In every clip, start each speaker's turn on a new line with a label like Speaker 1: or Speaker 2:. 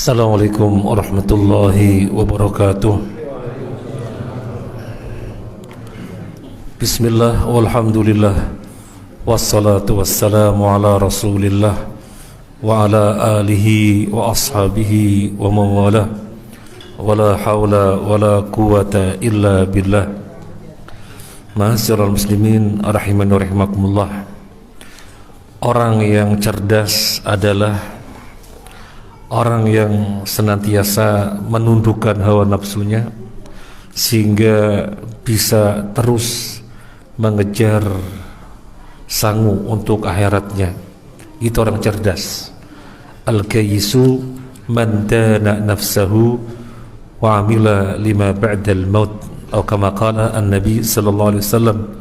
Speaker 1: Assalamualaikum warahmatullahi wabarakatuh. Bismillah walhamdulillah wassalatu wassalamu ala rasulillah wa ala alihi wa ashabihi wa mawala wala hawla wala quwata illa billah. Ma'asyiral muslimin rahimani wa rahimakumullah. Orang yang cerdas adalah orang yang senantiasa menundukkan hawa nafsunya sehingga bisa terus mengejar sangu untuk akhiratnya. Itu orang cerdas. Al-kayyisu man dana nafsahu wa amila lima ba'dal maut, atau kama qala an-nabi sallallahu alaihi wasallam.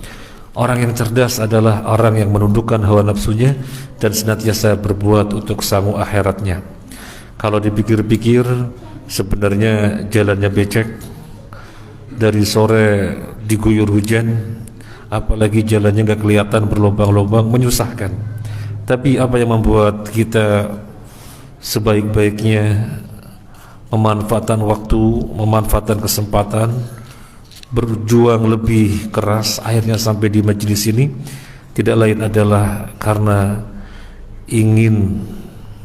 Speaker 1: Orang yang cerdas adalah orang yang menundukkan hawa nafsunya dan senantiasa berbuat untuk sangu akhiratnya. Kalau dipikir-pikir, sebenarnya jalannya becek, dari sore diguyur hujan, apalagi jalannya nggak kelihatan, berlubang-lubang, menyusahkan. Tapi apa yang membuat kita sebaik-baiknya memanfaatkan waktu, memanfaatkan kesempatan, berjuang lebih keras, akhirnya sampai di majelis ini, tidak lain adalah karena ingin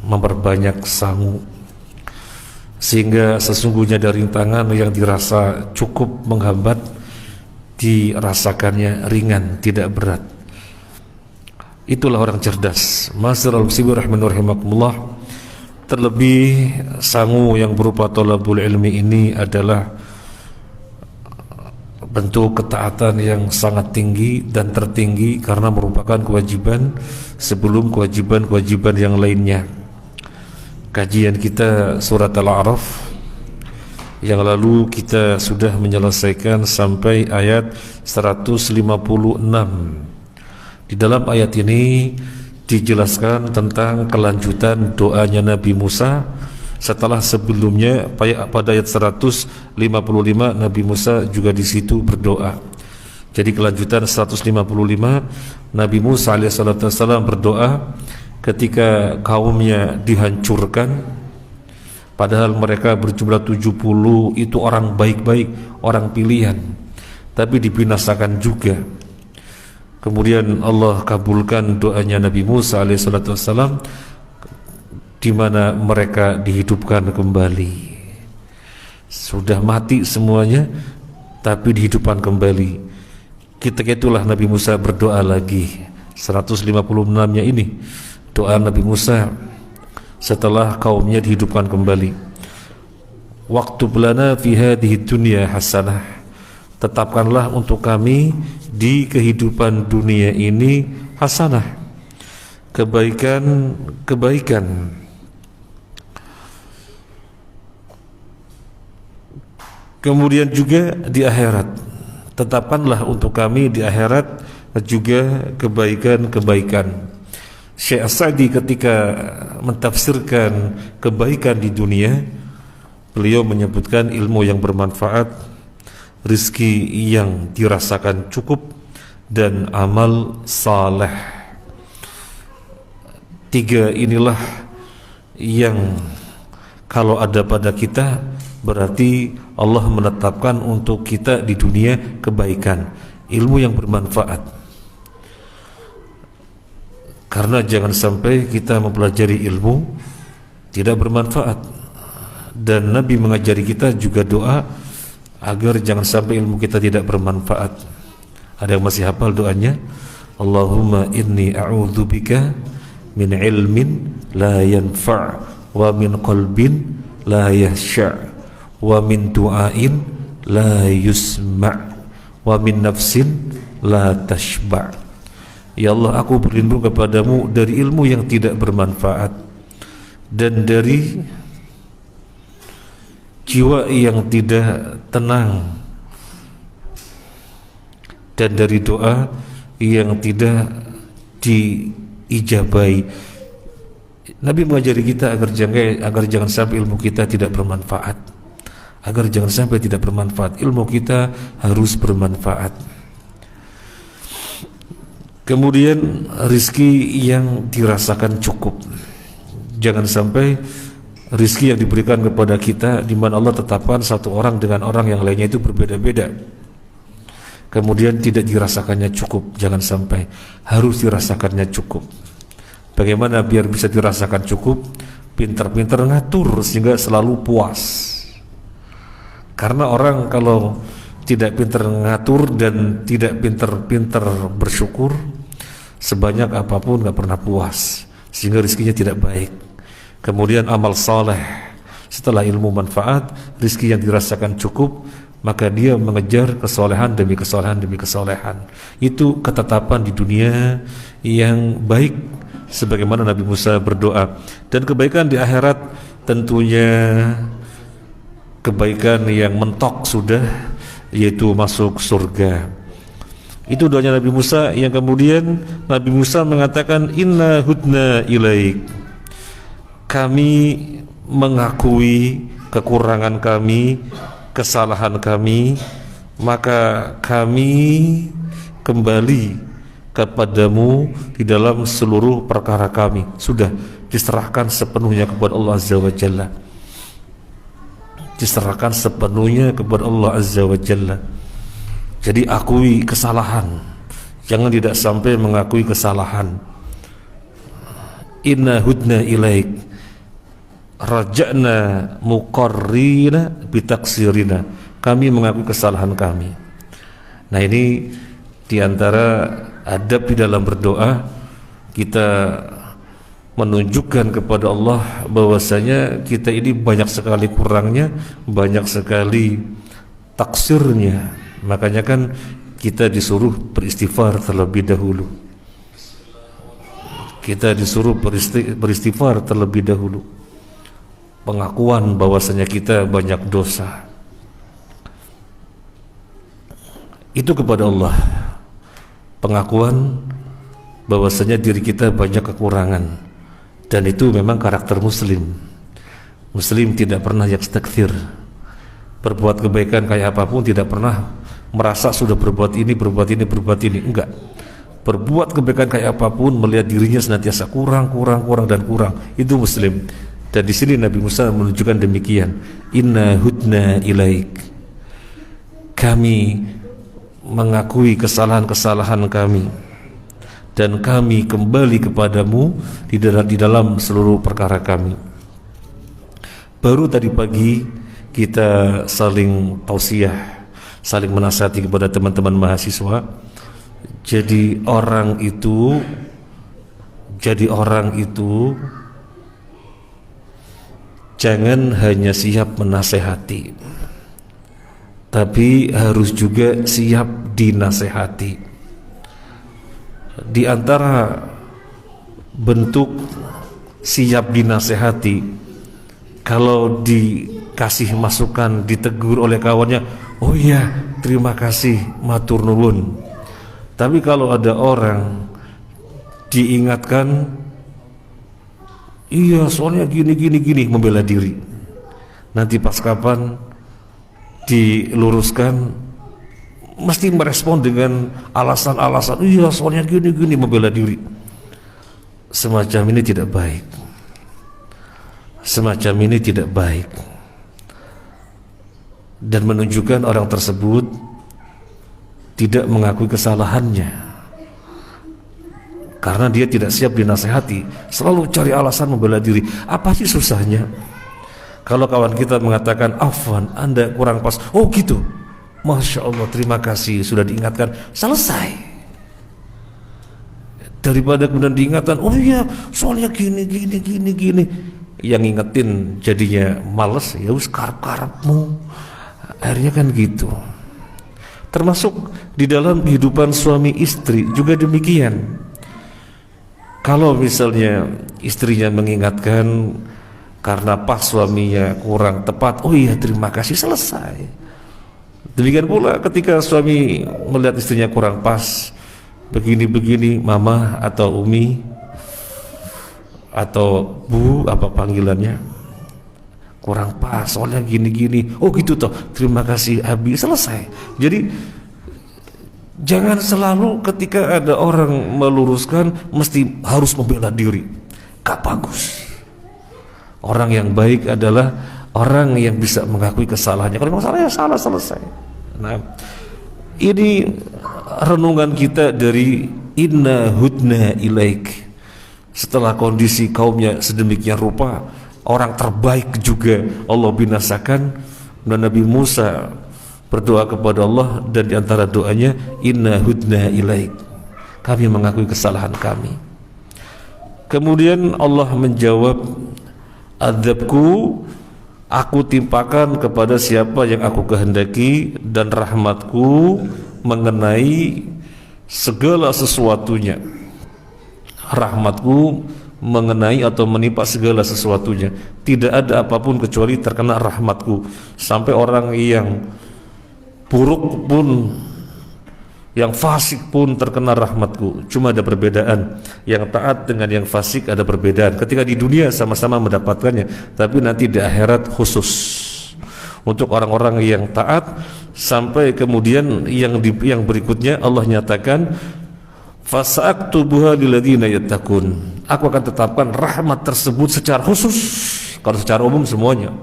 Speaker 1: memperbanyak sangu, sehingga sesungguhnya dari rintangan yang dirasa cukup menghambat dirasakannya ringan, tidak berat. Itulah orang cerdas. Ma'asyiral muslimin rahimani wa rahimakumullah. Terlebih sangu yang berupa thalabul ilmi ini adalah bentuk ketaatan yang sangat tinggi dan tertinggi karena merupakan kewajiban sebelum kewajiban-kewajiban yang lainnya. Kajian kita surat Al-A'raf yang lalu kita sudah menyelesaikan sampai ayat 156. Di dalam ayat ini dijelaskan tentang kelanjutan doanya Nabi Musa setelah sebelumnya pada ayat 155 Nabi Musa juga di situ berdoa. Jadi kelanjutan 155 Nabi Musa alaihissalam berdoa ketika kaumnya dihancurkan, padahal mereka berjumlah 70, itu orang baik-baik, orang pilihan, tapi dibinasakan juga. Kemudian Allah kabulkan doanya Nabi Musa alaihissalam, di mana mereka dihidupkan kembali. Sudah mati semuanya, tapi dihidupkan kembali. Ketika itulah Nabi Musa berdoa lagi. 156-nya ini doa Nabi Musa setelah kaumnya dihidupkan kembali. Waktub lana fi hadhihi dunya hasanah, tetapkanlah untuk kami di kehidupan dunia ini hasanah, kebaikan. Kemudian juga di akhirat, tetapkanlah untuk kami di akhirat juga kebaikan. Syekh As-Sa'di ketika mentafsirkan kebaikan di dunia, beliau menyebutkan ilmu yang bermanfaat, rizki yang dirasakan cukup, dan amal saleh. 3 inilah yang kalau ada pada kita, berarti Allah menetapkan untuk kita di dunia kebaikan, ilmu yang bermanfaat. Karena jangan sampai kita mempelajari ilmu tidak bermanfaat. Dan Nabi mengajari kita juga doa agar jangan sampai ilmu kita tidak bermanfaat. Ada yang masih hafal doanya? Allahumma inni a'udzubika min ilmin la yanfa' wa min qalbin la yahsha' wa min du'ain la yusma' wa min nafsin la tashba'. Ya Allah, aku berlindung kepadamu dari ilmu yang tidak bermanfaat, dan dari jiwa yang tidak tenang, dan dari doa yang tidak diijabai. Nabi mengajari kita agar jangan sampai ilmu kita tidak bermanfaat. Agar jangan sampai tidak bermanfaat, ilmu kita harus bermanfaat. Kemudian rizki yang dirasakan cukup. Jangan sampai rizki yang diberikan kepada kita, di mana Allah tetapkan satu orang dengan orang yang lainnya itu berbeda-beda, kemudian tidak dirasakannya cukup. Jangan sampai, harus dirasakannya cukup. Bagaimana biar bisa dirasakan cukup? Pintar-pintar ngatur sehingga selalu puas. Karena orang kalau tidak pintar ngatur dan tidak pintar-pintar bersyukur, sebanyak apapun gak pernah puas, sehingga rizkinya tidak baik. Kemudian amal saleh, setelah ilmu manfaat, rizki yang dirasakan cukup, maka dia mengejar kesolehan demi kesolehan demi kesolehan. Itu ketetapan di dunia yang baik, sebagaimana Nabi Musa berdoa. Dan kebaikan di akhirat tentunya kebaikan yang mentok sudah, yaitu masuk surga. Itu doanya Nabi Musa, yang kemudian Nabi Musa mengatakan, inna hudna ilaik, kami mengakui kekurangan kami, kesalahan kami, maka kami kembali kepadamu di dalam seluruh perkara kami. Sudah diserahkan sepenuhnya kepada Allah Azza wa Jalla, diserahkan sepenuhnya kepada Allah Azza wa Jalla. Jadi akui kesalahan, jangan tidak sampai mengakui kesalahan. Inna hudna ilaik raja'na muqarrina bitaksirina, kami mengakui kesalahan kami. Nah, ini diantara adab di dalam berdoa, kita menunjukkan kepada Allah bahwasanya kita ini banyak sekali kurangnya, banyak sekali taksirnya. Makanya kan kita disuruh beristighfar terlebih dahulu. Kita disuruh beristighfar terlebih dahulu. Pengakuan bahwasanya kita banyak dosa, itu kepada Allah. Pengakuan bahwasanya diri kita banyak kekurangan, dan itu memang karakter muslim. Muslim tidak pernah yakstakthir, berbuat kebaikan kayak apapun tidak pernah merasa sudah berbuat ini, enggak. Berbuat kebaikan kayak apapun melihat dirinya senantiasa kurang dan kurang. Itu muslim. Dan di sini Nabi Musa menunjukkan demikian. Inna hudna ilaik, kami mengakui kesalahan-kesalahan kami, dan kami kembali kepadamu di dalam seluruh perkara kami. Baru tadi pagi kita saling tausiah, saling menasihati kepada teman-teman mahasiswa. Jadi orang itu jangan hanya siap menasehati, tapi harus juga siap dinasehati. Di antara bentuk siap dinasehati, kalau dikasih masukan, ditegur oleh kawannya, oh iya terima kasih, matur nuwun. Tapi kalau ada orang diingatkan, iya soalnya gini, membela diri, nanti pas kapan diluruskan mesti merespon dengan alasan-alasan, iya soalnya gini, membela diri. Semacam ini tidak baik. Semacam ini tidak baik, dan menunjukkan orang tersebut tidak mengakui kesalahannya, karena dia tidak siap dinasehati, selalu cari alasan membela diri. Apa sih susahnya? Kalau kawan kita mengatakan, afwan, Anda kurang pas, oh gitu, Masya Allah, terima kasih, sudah diingatkan, selesai. Daripada kemudian diingatkan, oh iya soalnya gini, yang ngingetin jadinya males, ya wis karep-karepmu. Akhirnya kan gitu. Termasuk di dalam kehidupan suami istri juga demikian. Kalau misalnya istrinya mengingatkan karena pas suaminya kurang tepat, oh iya terima kasih, selesai. Demikian pula ketika suami melihat istrinya kurang pas, begini, mama atau umi atau bu, apa panggilannya, kurang pas soalnya gini, oh gitu toh, terima kasih abi, selesai. Jadi jangan selalu ketika ada orang meluruskan mesti harus membela diri, gak bagus. Orang yang baik adalah orang yang bisa mengakui kesalahannya. Kalau memang salahnya salah, selesai. Nah, ini renungan kita dari inna hudna ilaik. Setelah kondisi kaumnya sedemikian rupa, orang terbaik juga Allah binasakan, dan Nabi Musa berdoa kepada Allah, dan diantara doanya inna hudna ilaik, kami mengakui kesalahan kami. Kemudian Allah menjawab, azabku aku timpakan kepada siapa yang aku kehendaki, dan rahmatku mengenai segala sesuatunya. Rahmatku mengenai atau menimpa segala sesuatunya. Tidak ada apapun kecuali terkena rahmatku. Sampai orang yang buruk pun, yang fasik pun terkena rahmatku. Cuma ada perbedaan, yang taat dengan yang fasik ada perbedaan. Ketika di dunia sama-sama mendapatkannya, tapi nanti di akhirat khusus untuk orang-orang yang taat. Sampai kemudian yang berikutnya Allah nyatakan, fasaktubuha lilladzina yattaqun, aku akan tetapkan rahmat tersebut secara khusus. Kalau secara umum semuanya,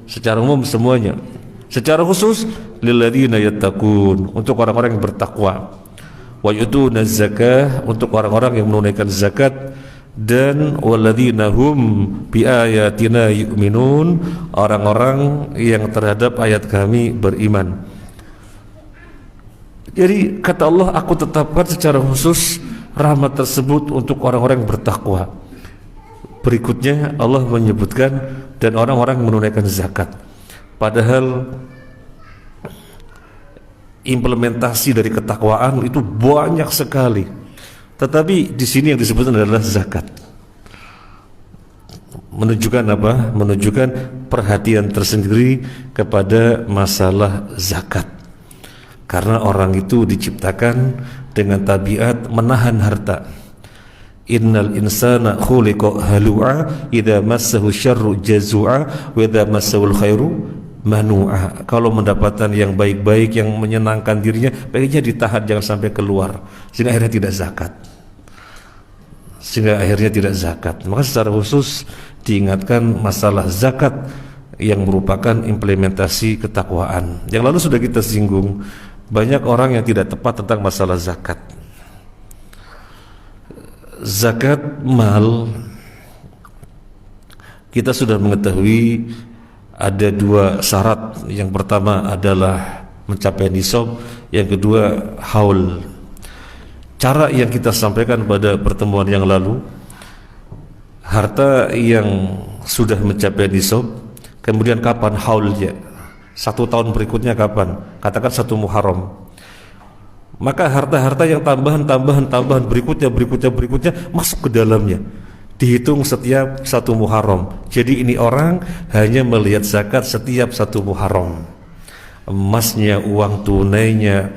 Speaker 1: secara umum semuanya, secara khusus lilladzina yattaqun, untuk orang-orang yang bertakwa. Wa yutuna zakah, untuk orang-orang yang menunaikan zakat. Dan walladzina hum biayatina yu'minun, orang-orang yang terhadap ayat kami beriman. Jadi kata Allah, aku tetapkan secara khusus rahmat tersebut untuk orang-orang yang bertakwa. Berikutnya Allah menyebutkan dan orang-orang yang menunaikan zakat. Padahal implementasi dari ketakwaan itu banyak sekali. Tetapi di sini yang disebutkan adalah zakat. Menunjukkan apa? Menunjukkan perhatian tersendiri kepada masalah zakat. Karena orang itu diciptakan dengan tabiat menahan harta. Innal insana khuliqa halu'a idza massahu syarru jazu'a wa idza massahul khairu manu'a. Kalau mendapatkan yang baik-baik, yang menyenangkan dirinya, baiknya ditahan, jangan sampai keluar, sehingga akhirnya tidak zakat. Maka secara khusus diingatkan masalah zakat yang merupakan implementasi ketakwaan. Yang lalu sudah kita singgung, banyak orang yang tidak tepat tentang masalah zakat. Zakat mal, kita sudah mengetahui ada dua syarat. Yang pertama adalah mencapai nisab, yang kedua haul. Cara yang kita sampaikan pada pertemuan yang lalu, harta yang sudah mencapai nisab, kemudian kapan haulnya, 1 tahun berikutnya kapan, katakan 1 Muharram, maka harta-harta yang tambahan berikutnya masuk ke dalamnya, dihitung setiap 1 Muharram. Jadi ini orang hanya melihat zakat setiap 1 Muharram. Emasnya, uang tunainya,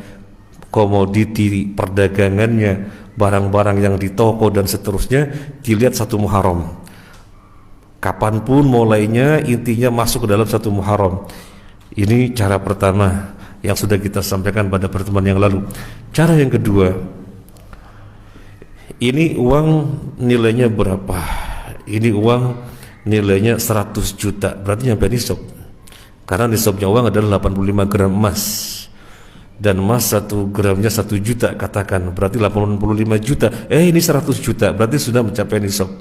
Speaker 1: komoditi perdagangannya, barang-barang yang di toko dan seterusnya dilihat 1 Muharram. Kapanpun mulainya, intinya masuk ke dalam 1 Muharram. Ini cara pertama yang sudah kita sampaikan pada pertemuan yang lalu. Cara yang kedua, ini uang nilainya berapa? Ini uang nilainya 100 juta, berarti nyampe nisab. Karena nisabnya uang adalah 85 gram emas, dan emas 1 gramnya 1 juta, katakan berarti 85 juta. Ini 100 juta, berarti sudah mencapai nisab.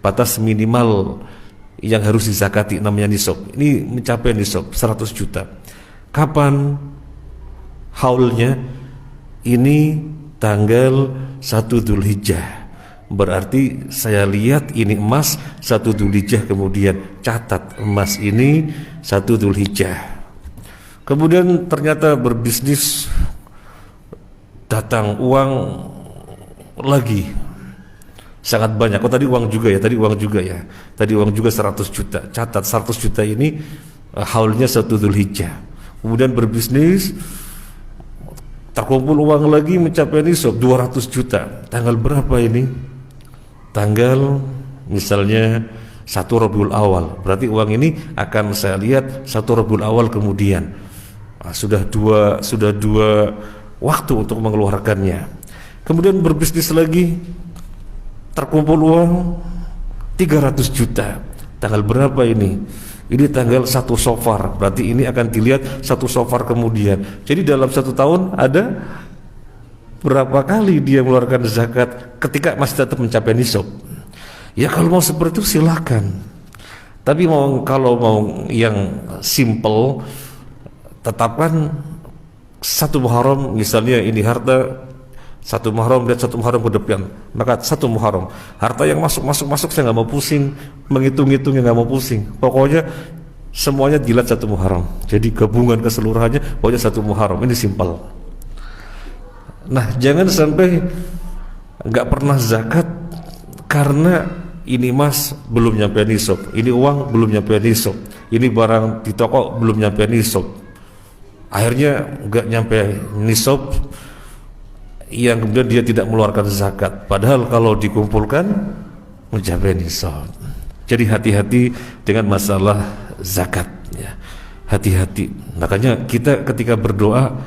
Speaker 1: Batas minimal yang harus dizakati namanya nisab. Ini mencapai nisab 100 juta. Kapan haulnya? Ini tanggal 1 Dzulhijjah. Berarti saya lihat ini emas 1 Dzulhijjah, kemudian catat emas ini 1 Dzulhijjah. Kemudian ternyata berbisnis, datang uang lagi sangat banyak. Tadi uang juga ya. Tadi uang juga 100 juta. Catat 100 juta ini haulnya 1 Dzulhijjah. Kemudian berbisnis, terkumpul uang lagi mencapai nisab 200 juta. Tanggal berapa ini? Tanggal misalnya 1 Rabiul Awal. Berarti uang ini akan saya lihat 1 Rabiul Awal kemudian. Sudah dua waktu untuk mengeluarkannya. Kemudian berbisnis lagi, terkumpul uang 300 juta. Tanggal berapa ini? Ini tanggal 1 Safar, berarti ini akan dilihat 1 Safar kemudian. Jadi dalam 1 tahun ada berapa kali dia mengeluarkan zakat ketika masih tetap mencapai nisab. Ya kalau mau seperti itu silakan. Tapi kalau mau yang simple, tetapkan 1 Muharram, misalnya ini harta 1 Muharram dan 1 Muharram ke depan, maka 1 Muharram harta yang masuk saya nggak mau pusing menghitung-hitungnya, nggak mau pusing, pokoknya semuanya dilat 1 Muharram. Jadi gabungan keseluruhannya pokoknya 1 Muharram. Ini simpel. Nah, jangan sampai nggak pernah zakat karena ini emas belum nyampe nisab, ini uang belum nyampe nisab, ini barang di toko belum nyampe nisab, akhirnya nggak nyampe nisab, yang kemudian dia tidak mengeluarkan zakat, padahal kalau dikumpulkan mencapai nisab. Jadi hati-hati dengan masalah zakat ya. Hati-hati. Makanya kita ketika berdoa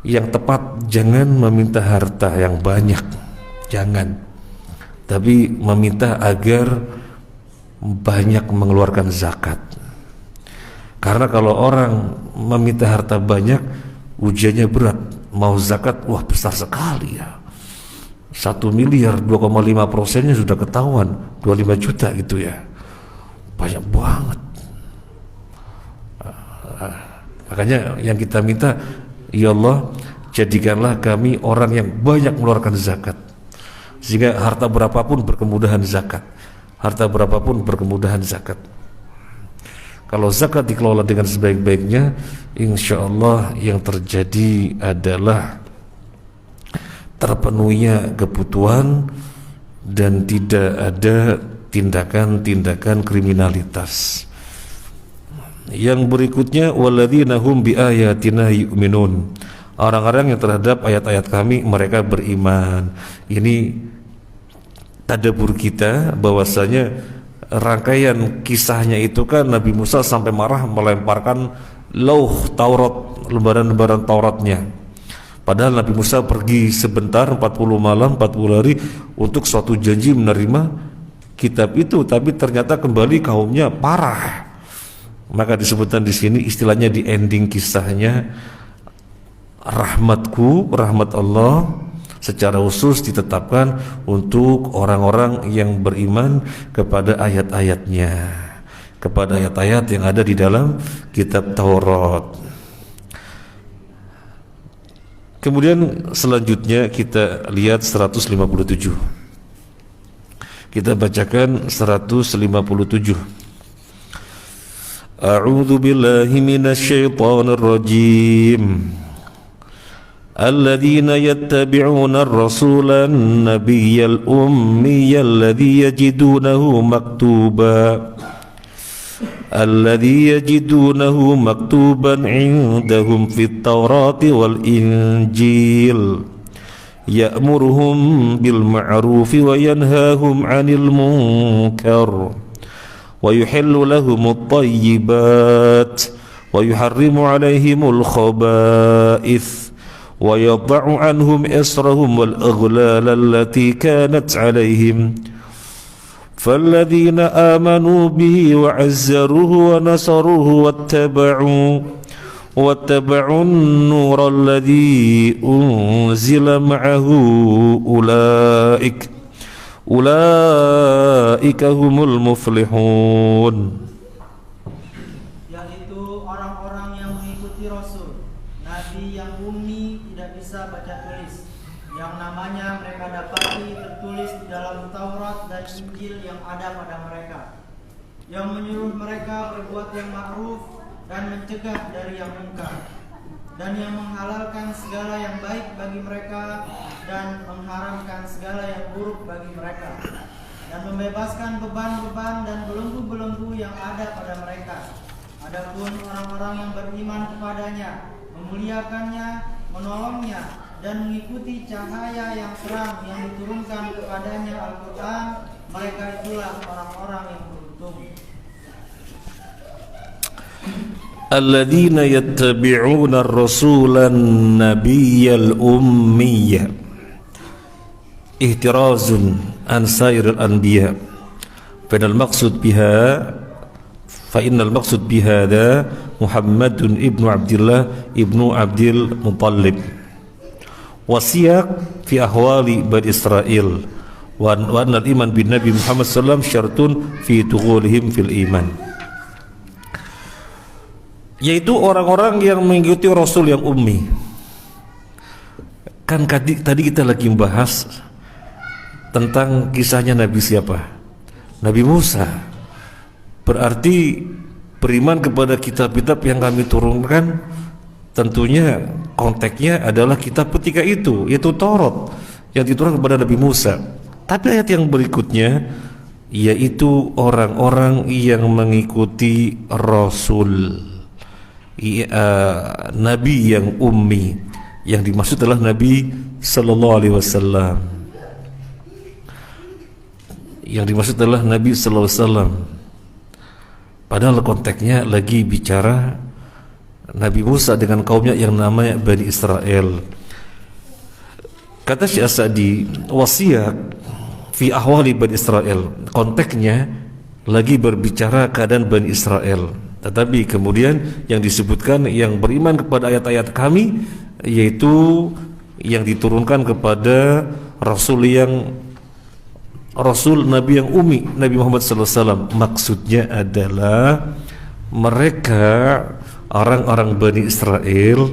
Speaker 1: yang tepat jangan meminta harta yang banyak, jangan, tapi meminta agar banyak mengeluarkan zakat. Karena kalau orang meminta harta banyak, ujiannya berat. Mau zakat, wah besar sekali ya, 1 miliar 2,5%-nya sudah ketahuan 25 juta gitu ya, banyak banget. Makanya yang kita minta, ya Allah jadikanlah kami orang yang banyak mengeluarkan zakat, sehingga harta berapapun berkemudahan zakat, harta berapapun berkemudahan zakat. Kalau zakat dikelola dengan sebaik-baiknya, insya Allah yang terjadi adalah terpenuhinya kebutuhan dan tidak ada tindakan-tindakan kriminalitas. Yang berikutnya, walladzina hum biayatina yu'minun, orang-orang yang terhadap ayat-ayat kami mereka beriman. Ini tadabbur kita bahwasanya rangkaian kisahnya itu kan Nabi Musa sampai marah melemparkan lauh Taurat, lembaran-lembaran Tauratnya. Padahal Nabi Musa pergi sebentar 40 malam 40 hari untuk suatu janji menerima kitab itu, tapi ternyata kembali kaumnya parah. Maka disebutkan di sini istilahnya di ending kisahnya, rahmatku, rahmat Allah secara khusus ditetapkan untuk orang-orang yang beriman kepada ayat-ayatnya, kepada ayat-ayat yang ada di dalam kitab Taurat. Kemudian selanjutnya kita lihat 157. Kita bacakan 157. A'udzu billahi minasy syaithanir rajim. الذين يتبعون الرسول النبي الأمي الذي يجدونه مكتوبا عندهم في التوراة والإنجيل يأمرهم بالمعروف وينهاهم عن المنكر ويحل لهم الطيبات ويحرم عليهم الخبائث ويضع عنهم إصرهم والأغلال التي كانت عليهم فالذين آمنوا به وعزروه ونصروه واتبعوا النور الذي أنزل معه أولئك هم المفلحون.
Speaker 2: Yang menyuruh mereka berbuat yang ma'ruf dan mencegah dari yang munkar, dan yang menghalalkan segala yang baik bagi mereka dan mengharamkan segala yang buruk bagi mereka, dan membebaskan beban-beban dan belenggu-belenggu yang ada pada mereka. Adapun orang-orang yang beriman kepadanya, memuliakannya, menolongnya, dan mengikuti cahaya yang terang yang diturunkan kepadanya Al-Quran, mereka itulah orang-orang yang beruntung.
Speaker 1: Alladzina yattabi'una ar-rasulan nabiyyal ummiyya ihtirazun an sairil anbiya Fa'inal maqsud biha Fa'innal maqsud bihada Muhammadun ibnu Abdillah ibnu Abdil Muttalib. Wasiyaq fi ahwali Bani Israel wa anna al-iman bin Nabi Muhammad sallallahu syartun fi tughulihim fil iman. Yaitu orang-orang yang mengikuti Rasul yang ummi. Kan tadi kita lagi membahas tentang kisahnya Nabi siapa? Nabi Musa. Berarti beriman kepada kitab-kitab yang kami turunkan, tentunya konteksnya adalah kitab ketika itu, yaitu Taurat yang diturunkan kepada Nabi Musa. Tapi ayat yang berikutnya yaitu orang-orang yang mengikuti Rasul, Nabi yang ummi. Yang dimaksud adalah Nabi Sallallahu Alaihi Wasallam. Yang dimaksud adalah Nabi Sallallahu Alaihi Wasallam. Padahal konteksnya lagi bicara Nabi Musa dengan kaumnya yang namanya Bani Israel. Kata Syekh As-Sa'di, wasiyaq fi ahwali Bani Israel. Konteksnya lagi berbicara keadaan Bani Israel. Tetapi kemudian yang disebutkan yang beriman kepada ayat-ayat kami, yaitu yang diturunkan kepada Rasul Nabi yang ummi, Nabi Muhammad SAW. Maksudnya adalah mereka orang-orang Bani Israel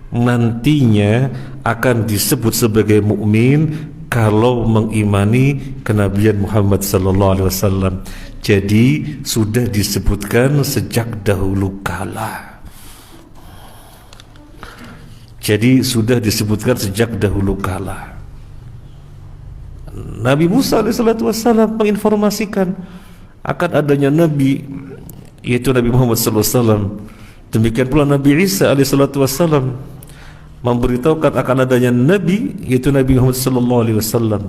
Speaker 1: nantinya akan disebut sebagai mukmin kalau mengimani kenabian Muhammad SAW. Jadi sudah disebutkan sejak dahulu kala. Nabi Musa alaihissalam menginformasikan akan adanya Nabi, yaitu Nabi Muhammad SAW. Demikian pula Nabi Isa alaihissalam memberitahukan akan adanya Nabi, yaitu Nabi Muhammad SAW.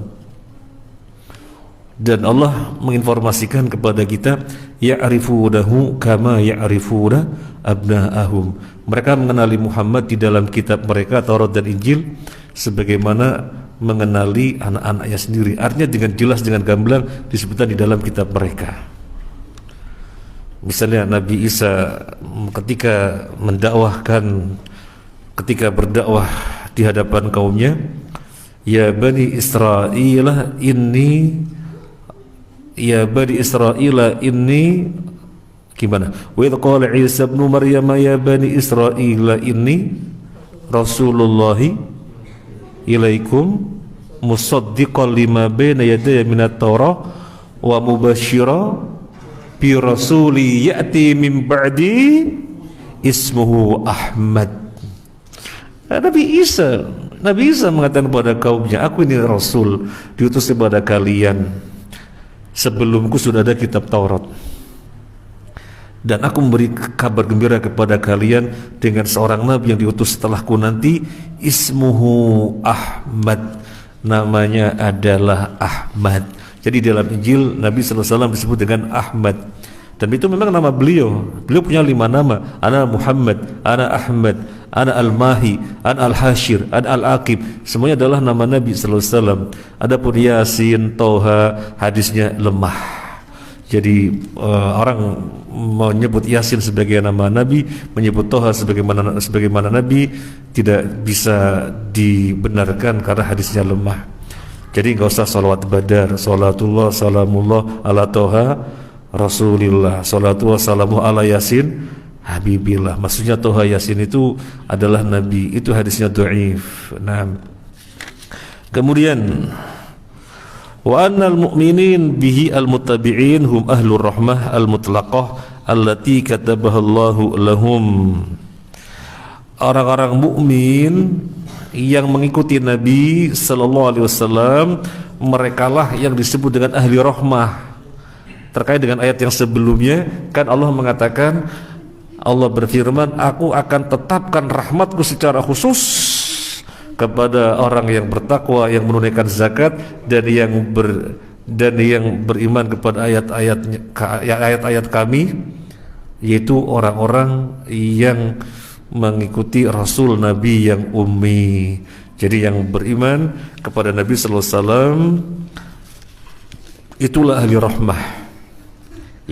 Speaker 1: Dan Allah menginformasikan kepada kita, ya'rifunahu kama ya'rifuna abna'ahum. Mereka mengenali Muhammad di dalam kitab mereka Taurat dan Injil sebagaimana mengenali anak-anaknya sendiri. Artinya dengan jelas, dengan gamblang disebutkan di dalam kitab mereka. Misalnya Nabi Isa ketika berdakwah di hadapan kaumnya, ya Bani Israel inni gimana? Wa idh qala Isa ibn Maryam ya Bani Israel inni Rasulullah ilaikum musaddiqan lima baina yadayya minat Taurah wa mubashshira bi rasuli ya'ti min ba'di ismuhu Ahmad. Nabi Isa mengatakan kepada kaumnya, aku ini Rasul diutus kepada kalian, sebelumku sudah ada kitab Taurat, dan aku memberi kabar gembira kepada kalian dengan seorang Nabi yang diutus setelahku nanti, ismuhu Ahmad, namanya adalah Ahmad. Jadi dalam Injil Nabi SAW disebut dengan Ahmad, dan itu memang nama beliau. Beliau punya 5 nama, ana Muhammad, ana Ahmad, ana Al-Mahi, ana Al-Hashir, ana Al-Aqib. Semuanya adalah nama Nabi SAW. Adapun Yasin, Toha, hadisnya lemah. Jadi orang menyebut Yasin sebagai nama Nabi, menyebut Toha sebagaimana Nabi, tidak bisa dibenarkan karena hadisnya lemah. Jadi enggak usah salawat badar, salatullah salamullah ala Toha Rasulillah, salatu wassalamu ala Yasin Habibillah. Maksudnya Toha Yasin itu adalah Nabi. Itu hadisnya dhaif. Nah, kemudian wa annal mu'minin bihi al-muttabi'in hum ahlur rahmah al-mutlaqah allati katabahallahu lahum. Orang-orang mukmin yang mengikuti Nabi sallallahu alaihi wasallam, merekalah yang disebut dengan ahli rahmah. Terkait dengan ayat yang sebelumnya, kan Allah mengatakan, Allah berfirman, aku akan tetapkan rahmatku secara khusus kepada orang yang bertakwa, yang menunaikan zakat, dan yang beriman kepada ayat-ayat kami, yaitu orang-orang yang mengikuti Rasul Nabi yang ummi. Jadi yang beriman kepada Nabi sallallahu alaihi wasallam itulah ahli rahmah.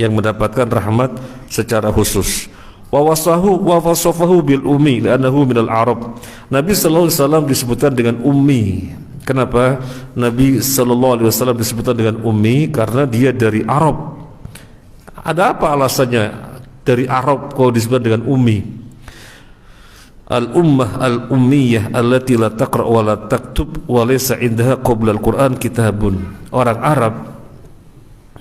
Speaker 1: yang mendapatkan rahmat secara khusus. Wa wasafahu bil ummi li'annahu minal Arab. Nabi sallallahu alaihi wasallam disebutkan dengan ummi. Kenapa Nabi sallallahu alaihi wasallam disebutkan dengan ummi? Karena dia dari Arab. Ada apa alasannya dari Arab kau disebut dengan ummi? Al-ummah al-ummiyah allati la taqra wa la taktub wa laysa indaha qabla al-Qur'an kitabun. Orang Arab,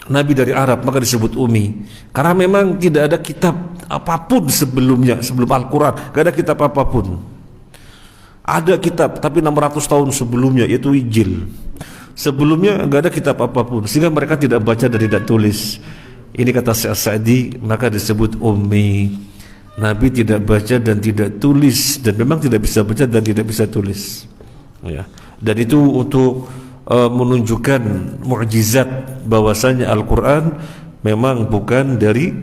Speaker 1: Nabi dari Arab, maka disebut ummi karena memang tidak ada kitab apapun sebelumnya, sebelum Al-Quran tidak ada kitab apapun. Ada kitab tapi 600 tahun sebelumnya, yaitu Injil. Sebelumnya tidak ada kitab apapun, sehingga mereka tidak baca dan tidak tulis. Ini kata Syekh Sa'di, maka disebut ummi. Nabi tidak baca dan tidak tulis, dan memang tidak bisa baca dan tidak bisa tulis, ya. Dan itu untuk menunjukkan mukjizat bahwasanya Al-Quran memang bukan dari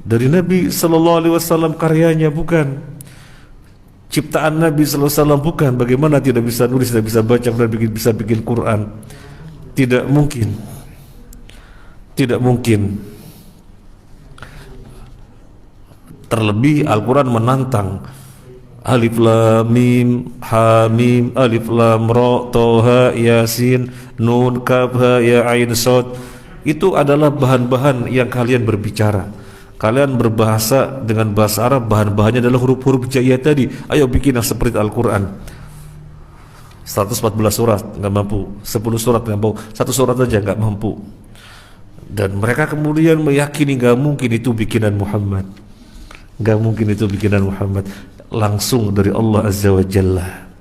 Speaker 1: Nabi sallallahu alaihi wasallam, karyanya bukan, ciptaan Nabi sallallahu alaihi wasallam bukan. Bagaimana tidak bisa nulis, tidak bisa baca dan bisa bikin Quran? Tidak mungkin. Tidak mungkin. Terlebih Al-Quran menantang Alif Lam Mim Ha Mim Alif Lam Ra Toha Yasin Nun Kaf Ha Ya Ain Shad. Itu adalah bahan-bahan yang kalian berbicara. Kalian berbahasa dengan bahasa Arab, bahan-bahannya adalah huruf-huruf hijaiyah tadi. Ayo bikin yang seperti Al-Quran. 114 surat nggak mampu, 10 surat nggak mampu, 1 surat aja nggak mampu. Dan mereka kemudian meyakini nggak mungkin itu bikinan Muhammad. Gak mungkin itu bikinan Muhammad, langsung dari Allah Azza wa Jalla.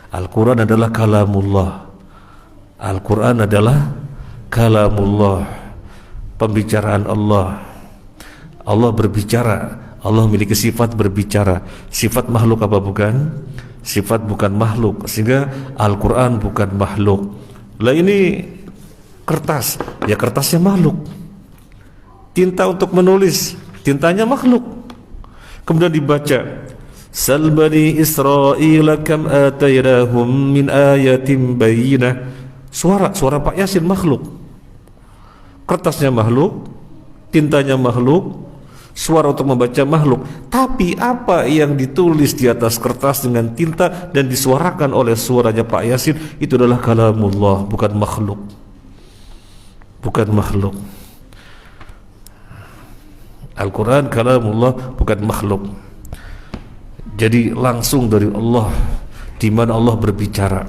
Speaker 1: Al-Quran adalah kalamullah. Al-Quran adalah kalamullah, pembicaraan Allah. Allah berbicara, Allah memiliki sifat berbicara. Sifat makhluk apa bukan? Sifat bukan makhluk, sehingga Al-Quran bukan makhluk. Lah ini kertas, ya kertasnya makhluk. Tinta untuk menulis, tintanya makhluk. Kemudian dibaca, Sal bani Israila kam atainahum min ayatin bayyinah. Suara Pak Yasin makhluk. Kertasnya makhluk, tintanya makhluk, suara untuk membaca makhluk. Tapi apa yang ditulis di atas kertas dengan tinta dan disuarakan oleh suaranya Pak Yasin, itu adalah kalamullah, bukan makhluk. Bukan makhluk. Al-Quran kalamullah, bukan makhluk. Jadi langsung dari Allah, di mana Allah berbicara.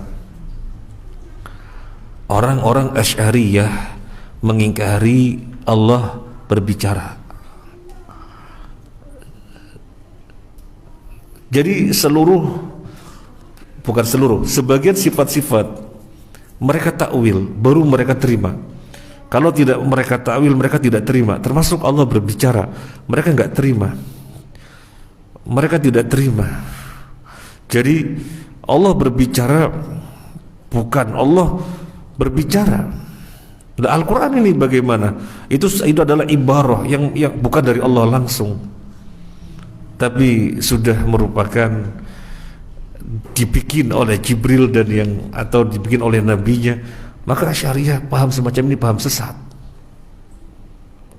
Speaker 1: Orang-orang Asy'ariyah mengingkari Allah berbicara. Jadi sebagian sifat-sifat mereka takwil, baru mereka terima. Kalau tidak mereka takwil, mereka tidak terima. Termasuk Allah berbicara, mereka enggak terima. Mereka tidak terima. Jadi Allah berbicara, bukan Allah berbicara. Nah, Al-Quran ini bagaimana? Itu adalah ibarah yang bukan dari Allah langsung, tapi sudah merupakan dibikin oleh Jibril atau dibikin oleh nabinya. Maka Asy'ariyah paham semacam ini, paham sesat.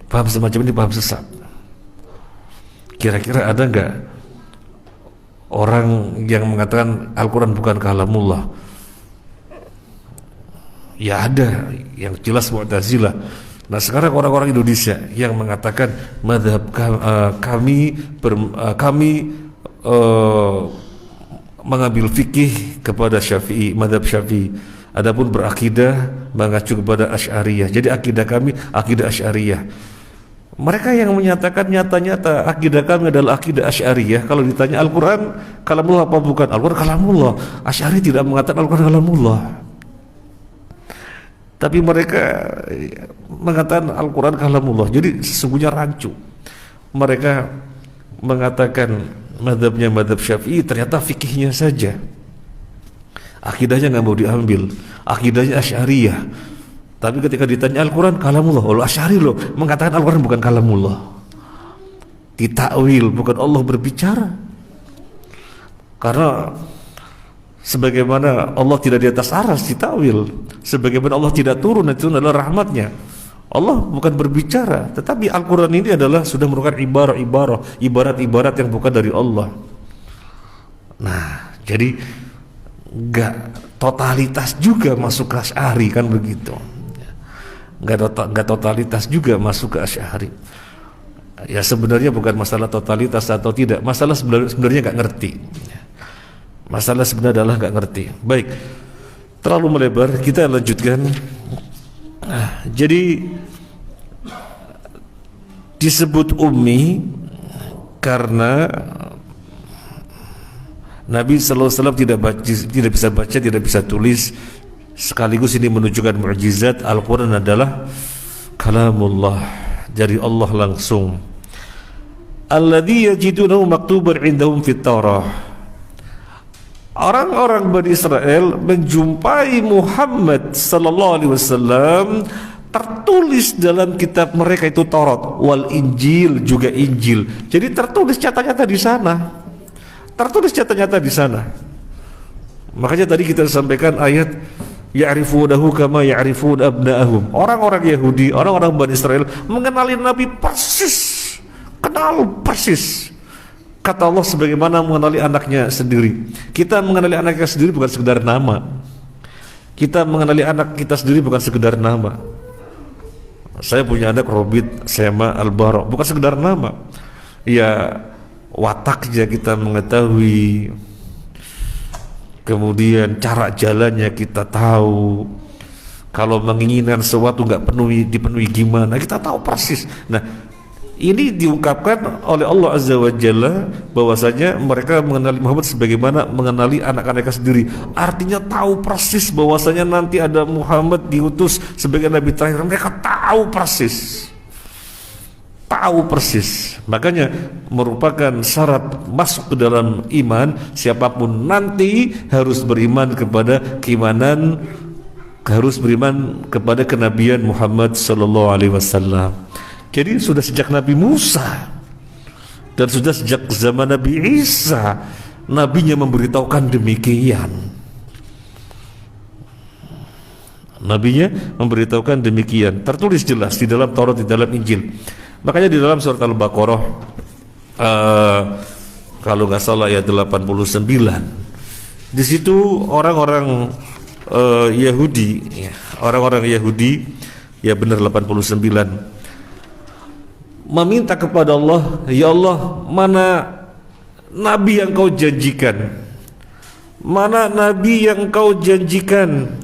Speaker 1: Paham semacam ini, paham sesat. Kira-kira ada enggak orang yang mengatakan Al-Quran bukan kalamullah? Ya ada, yang jelas Mu'tazilah. Nah sekarang orang-orang Indonesia yang mengatakan mazhab kami mengambil fikih kepada Syafi'i, mazhab Syafi'i. Adapun berakidah mengacu kepada Asy'ariyah. Jadi akidah kami akidah Asy'ariyah. Mereka yang menyatakan nyata-nyata akidah kami adalah akidah Asy'ariyah. Kalau ditanya Al-Quran kalamullah apa bukan? Al-Quran kalamullah. Asy'ari tidak mengatakan Al-Quran kalamullah, tapi mereka mengatakan Al-Quran kalamullah. Jadi sesungguhnya rancu. Mereka mengatakan mazhabnya mazhab Syafi'i, ternyata fikihnya saja, akidahnya nggak mau diambil, akidahnya Asy'ariyah. Tapi ketika ditanya Al-Quran kalamullah, Allah Asy'ari loh mengatakan Al-Quran bukan kalamullah, ditakwil, bukan Allah berbicara. Karena sebagaimana Allah tidak di atas aras, ditakwil. Sebagaimana Allah tidak turun, itu adalah rahmatnya. Allah bukan berbicara, tetapi Al-Quran ini adalah sudah merupakan ibarat-ibarat yang bukan dari Allah. Nah, jadi nggak totalitas juga masuk ke Asy'ari kan begitu. Nggak totalitas juga masuk ke Asy'ari. Ya sebenarnya bukan masalah totalitas atau tidak, masalah sebenarnya nggak ngerti. Masalah sebenarnya adalah nggak ngerti. Baik, terlalu melebar, kita lanjutkan. Jadi disebut ummi karena Nabi sallallahu alaihi wasallam tidak bisa baca, tidak bisa tulis. Sekaligus ini menunjukkan mukjizat Al-Qur'an adalah kalamullah, dari Allah langsung. Alladzi yajidunahu maktuban 'indahum fit Taurah. Orang-orang Bani Israel menjumpai Muhammad sallallahu alaihi wasallam tertulis dalam kitab mereka itu Taurat, wal Injil, juga Injil. Jadi tertulis nyata-nyata di sana. Tertulis nyata-nyata di sana. Makanya tadi kita sampaikan ayat ya'rifunahu kama ya'rifun abna'ahum. Orang-orang Yahudi, orang-orang Bani Israel mengenali Nabi persis, kenal persis. Kata Allah sebagaimana mengenali anaknya sendiri. Kita mengenali anak kita sendiri bukan sekedar nama. Kita mengenali anak kita sendiri bukan sekedar nama. Saya punya anak Robit Sema Al-Bara, bukan sekedar nama. Ya wataknya kita mengetahui, kemudian cara jalannya kita tahu. Kalau menginginkan sesuatu nggak dipenuhi gimana, kita tahu persis. Nah, ini diungkapkan oleh Allah Azza wa Jalla bahwasanya mereka mengenali Muhammad sebagaimana mengenali anak-anaknya sendiri. Artinya tahu persis bahwasanya nanti ada Muhammad diutus sebagai nabi terakhir. Mereka tahu persis. Tahu persis. Makanya merupakan syarat masuk ke dalam iman, siapapun nanti harus beriman kepada keimanan, harus beriman kepada kenabian Muhammad sallallahu alaihi wasallam. Jadi sudah sejak Nabi Musa dan sudah sejak zaman Nabi Isa, nabinya memberitahukan demikian. Nabinya memberitahukan demikian. Tertulis jelas di dalam Taurat, di dalam Injil. Makanya di dalam surat Al-Baqarah kalau nggak salah ayat 89, di situ orang-orang Yahudi, orang-orang Yahudi, ya benar 89, meminta kepada Allah, ya Allah, mana nabi yang kau janjikan, mana nabi yang kau janjikan,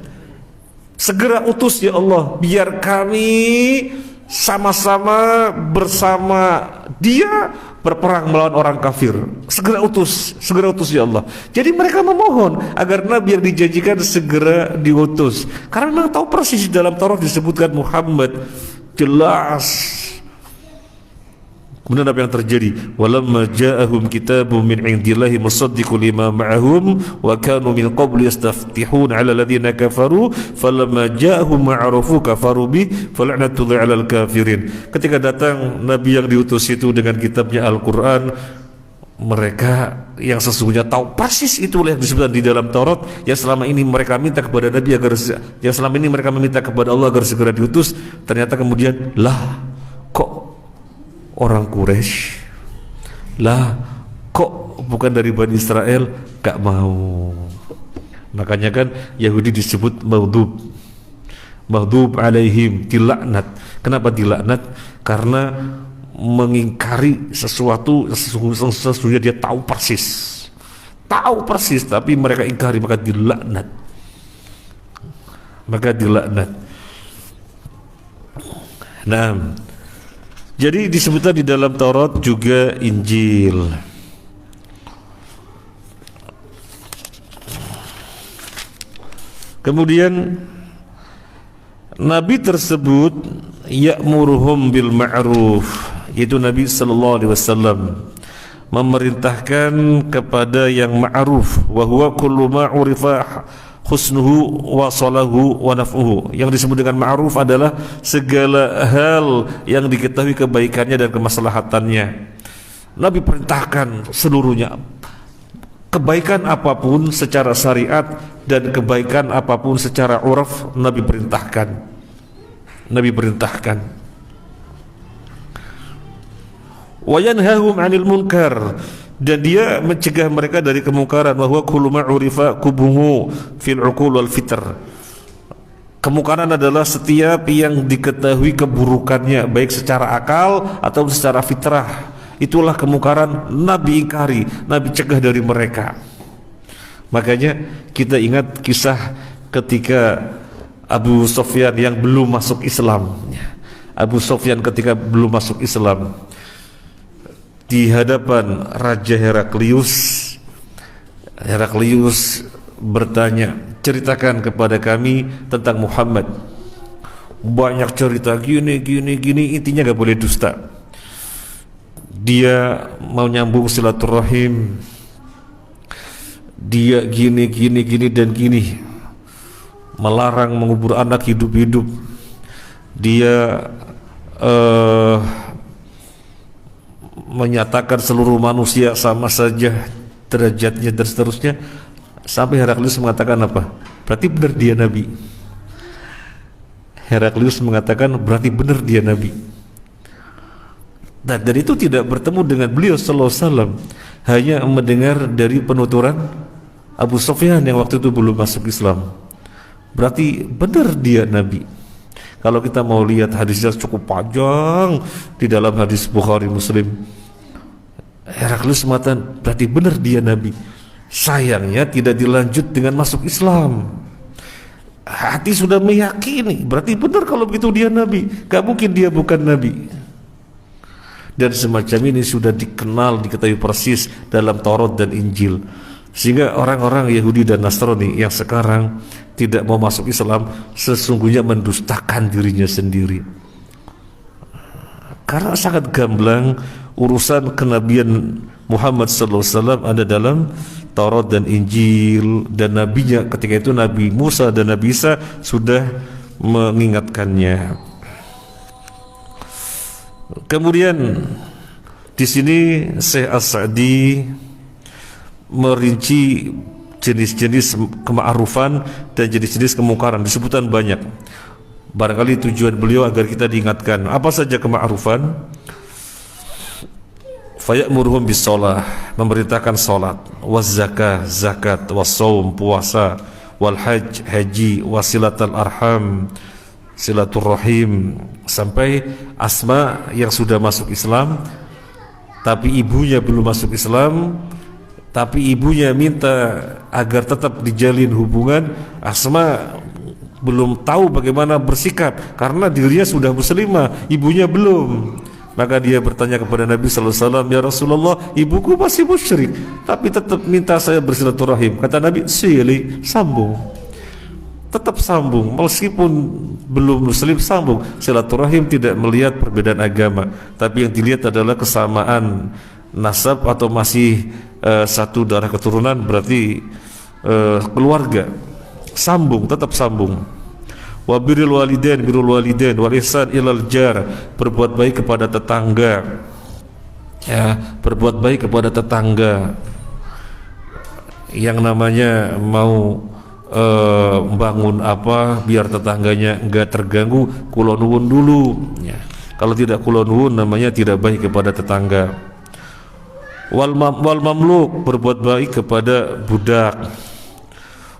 Speaker 1: segera utus ya Allah, biar kami sama-sama bersama dia berperang melawan orang kafir. Segera utus ya Allah. Jadi mereka memohon agar nabi yang dijanjikan segera diutus, karena memang tahu persis dalam Taurat disebutkan Muhammad jelas. Kemudian apa yang terjadi? Walamma ja'ahum kitabun min 'indillahi musaddiqun lima ma'ahum wa kanu min qabli yastaftihun 'ala alladziina kafaru falamma ja'ahum ma'arufu kafaru bi fala'natullahi 'alal kafirin. Ketika datang nabi yang diutus itu dengan kitabnya Al-Qur'an, mereka yang sesungguhnya tahu persis itulah yang disebutkan di dalam Taurat, yang selama ini mereka minta kepada nabi agar, yang selama ini mereka meminta kepada Allah agar segera diutus, ternyata kemudian lah kok orang Quraisy, lah kok bukan dari Bani Israel, gak mau. Makanya kan Yahudi disebut maghdub alaihim, dilaknat. Kenapa dilaknat? Karena mengingkari sesuatu sesungguhnya dia tahu persis tapi mereka ingkari, maka dilaknat. Nah, jadi disebutkan di dalam Taurat juga Injil. Kemudian Nabi tersebut ya'muruhum bil ma'ruf, yaitu Nabi sallallahu alaihi wasallam memerintahkan kepada yang ma'ruf, wa huwa kullu ma 'urifa husnuhu wa salahu wa naf'uhu. Yang disebut dengan ma'ruf adalah segala hal yang diketahui kebaikannya dan kemaslahatannya. Nabi perintahkan seluruhnya, kebaikan apapun secara syariat dan kebaikan apapun secara uraf, Nabi perintahkan. Nabi perintahkan. Wa yanhahum 'anil munkar, dan dia mencegah mereka dari kemungkaran. Wa huwa kullu ma 'urifa kubuhu fil 'uqul wal fitr. Kemungkaran adalah setiap yang diketahui keburukannya, baik secara akal atau secara fitrah. Itulah kemungkaran, Nabi ingkari, Nabi cegah dari mereka. Makanya kita ingat kisah ketika Abu Sufyan yang belum masuk Islam. Abu Sufyan ketika belum masuk Islam, di hadapan Raja Heraklius bertanya, ceritakan kepada kami tentang Muhammad. Banyak cerita, gini, intinya gak boleh dusta. Dia mau nyambung silaturahim, dia gini dan gini, melarang mengubur anak hidup-hidup, dia menyatakan seluruh manusia sama saja derajatnya dan seterusnya. Sampai Heraklius mengatakan apa? Berarti benar dia Nabi. Heraklius mengatakan berarti benar dia Nabi. Nah, dari itu tidak bertemu dengan beliau sallallahu alaihi wasallam, hanya mendengar dari penuturan Abu Sufyan yang waktu itu belum masuk Islam. Berarti benar dia Nabi. Kalau kita mau lihat hadisnya cukup panjang di dalam hadis Bukhari Muslim, Heraklius mengatakan berarti benar dia Nabi. Sayangnya tidak dilanjut dengan masuk Islam. Hati sudah meyakini, berarti benar kalau begitu dia Nabi. Gak mungkin dia bukan Nabi. Dan semacam ini sudah dikenal, diketahui persis dalam Taurat dan Injil. Sehingga orang-orang Yahudi dan Nasrani yang sekarang tidak mau masuk Islam sesungguhnya mendustakan dirinya sendiri. Karena sangat gamblang urusan kenabian Muhammad SAW ada dalam Taurat dan Injil, dan nabinya ketika itu Nabi Musa dan Nabi Isa sudah mengingatkannya. Kemudian di sini Syekh As-Sa'di merinci jenis-jenis kema'rufan dan jenis-jenis kemungkaran, disebutkan banyak. Barangkali tujuan beliau agar kita diingatkan apa saja kema'rufan. Faya'muruhum bis-shalah, memerintahkan salat, waz zakah, zakat, was-shaum, puasa, wal hajj, haji, wasilatul arham, silaturrahim, sampai Asma yang sudah masuk Islam tapi ibunya belum masuk Islam, tapi ibunya minta agar tetap dijalin hubungan. Asma belum tahu bagaimana bersikap karena dirinya sudah muslimah, ibunya belum. Maka dia bertanya kepada Nabi sallallahu alaihi wasallam, "Ya Rasulullah, ibuku masih musyrik tapi tetap minta saya bersilaturahim." Kata Nabi, "Sili, sambung." Tetap sambung, meskipun belum muslim sambung. Silaturahim tidak melihat perbedaan agama, tapi yang dilihat adalah kesamaan nasab atau masih satu darah keturunan, berarti keluarga. Sambung, tetap sambung. Wa birrul walidain wal ihsan ilal jar, berbuat baik kepada tetangga. Ya, berbuat baik kepada tetangga. Yang namanya mau bangun apa biar tetangganya enggak terganggu, kula nuwun dulu ya. Kalau tidak kula nuwun namanya tidak baik kepada tetangga. Wal mamluk, berbuat baik kepada budak.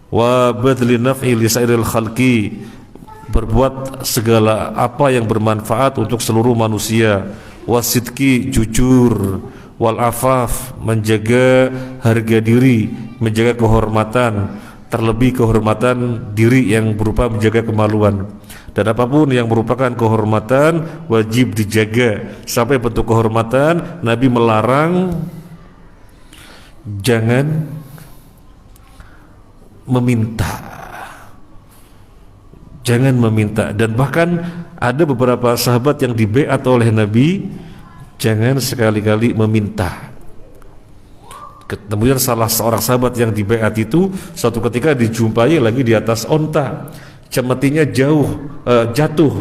Speaker 1: Wa badli naf'i li sairil khalqi, berbuat segala apa yang bermanfaat untuk seluruh manusia. Wasidki, jujur. Wal afaf, menjaga harga diri, menjaga kehormatan, terlebih kehormatan diri yang berupa menjaga kemaluan. Dan apapun yang merupakan kehormatan wajib dijaga. Sampai bentuk kehormatan Nabi melarang jangan meminta, jangan meminta. Dan bahkan ada beberapa sahabat yang dibeat oleh Nabi, jangan sekali-kali meminta. Kemudian salah seorang sahabat yang dibeat itu suatu ketika dijumpai lagi di atas onta, cemetinya jatuh.